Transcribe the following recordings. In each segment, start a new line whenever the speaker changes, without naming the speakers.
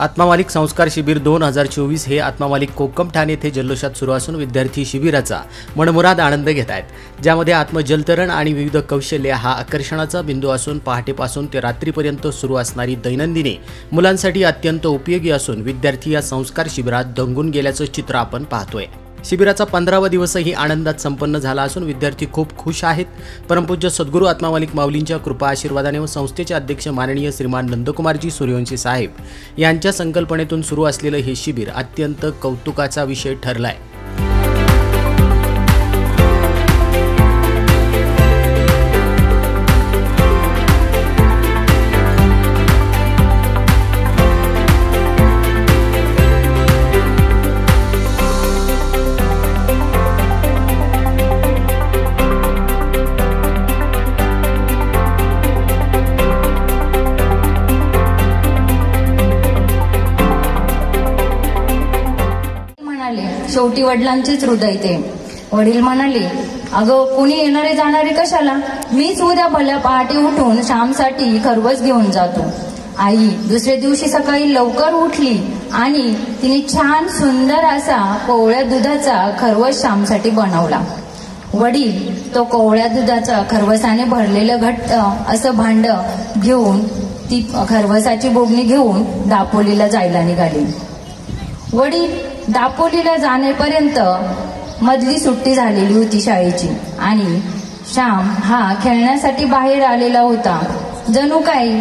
आत्मामालिक संस्कार शिबिर 2024 हे आत्मामालिक कोकम ठाणे येथे जल्लोषात सुरू असून विद्यार्थी शिबिराचा मनमुराद आनंद घेत आहेत, ज्यामध्ये आत्मजलतरण आणि विविध कौशल्य हा आकर्षणाचा बिंदू असून पहाटेपासून ते रात्रीपर्यंत सुरू असणारी दैनंदिनी मुलांसाठी अत्यंत उपयोगी असून विद्यार्थी या संस्कार शिबिरात दंगून गेल्याचं चित्र आपण पाहतोय। शिबिराचा 15वा दिवसही आनंदात संपन्न झाला असून विद्यार्थी खूप खुश आहेत। परमपूज्य सद्गुरू आत्मामालिक माऊलींच्या कृपा आशीर्वादाने व संस्थेचे अध्यक्ष माननीय श्रीमान नंदकुमारजी सूर्यवंशी साहेब यांच्या संकल्पनेतून सुरू असलेलं हे शिबिर अत्यंत कौतुकाचा विषय ठरलाय।
शेवटी वडिलांचेच हृदय ते। वडील म्हणाले, अगं कुणी येणारे जाणारे कशाला, मीच उद्या भल्या पहाटे उठून श्यामसाठी खरवस घेऊन जातो। आई दुसऱ्या दिवशी सकाळी लवकर उठली आणि तिने छान सुंदर असा कोवळ्या दुधाचा खरवस श्यामसाठी बनवला। वडील तो कोवळ्या दुधाचा खरवसाने भरलेलं घट्ट असं भांड घेऊन ती खरवसाची बोगणी घेऊन दापोलीला जायला निघाली। वडील दापोलीला जाण्यापर्यंत मधली सुट्टी झालेली होती शाळेची आणि श्याम हा खेळण्यासाठी बाहेर आलेला होता। जणू काही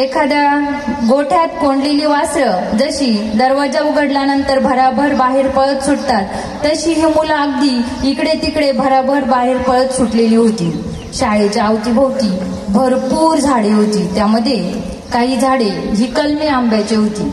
एखाद्या गोठ्यात कोंडलेली वासरं जशी दरवाजा उघडल्यानंतर भराभर बाहेर पळत सुटतात, तशी ही मुलं अगदी इकडे तिकडे भराभर बाहेर पळत सुटलेली होती। शाळेच्या अवतीभोवती भरपूर झाडे होती, त्यामध्ये काही झाडे ही कलमी आंब्याची होती।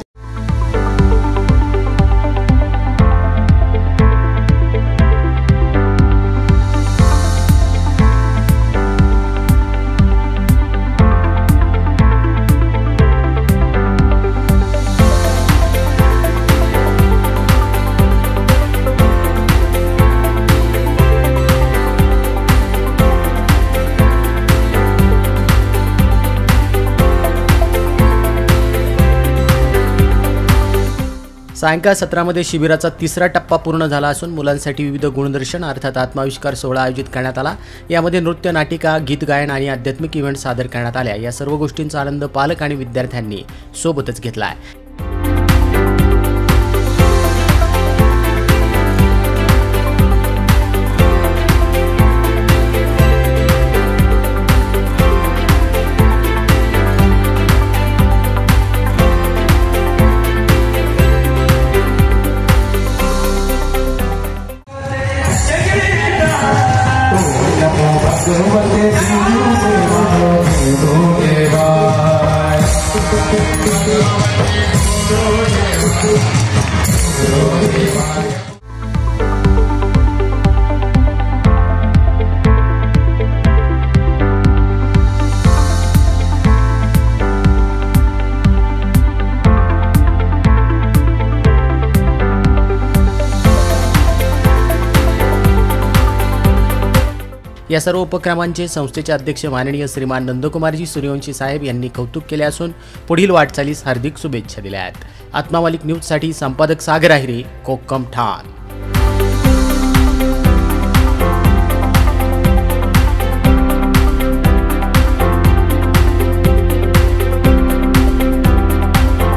सायंकाळ सत्रामध्ये शिबिराचा तिसरा टप्पा पूर्ण झाला असून मुलांसाठी विविध गुणदर्शन अर्थात आत्माविष्कार सोहळा आयोजित करण्यात आला। यामध्ये नृत्य, नाटिका, गीत गायन आणि आध्यात्मिक इव्हेंट सादर करण्यात आल्या। या सर्व गोष्टींचा आनंद पालक आणि विद्यार्थ्यांनी सोबतच घेतला आहे। या सर्व उपक्रमांचे संस्थेचे अध्यक्ष माननीय श्रीमान नंदकुमारजी सूर्यवंशी साहेब यांनी कौतुक केले असून पुढील वाटचालीस हार्दिक शुभेच्छा दिल्या आहेत। आत्मामालिक न्यूजसाठी संपादक सागर आहिरे, कोकम ठाण।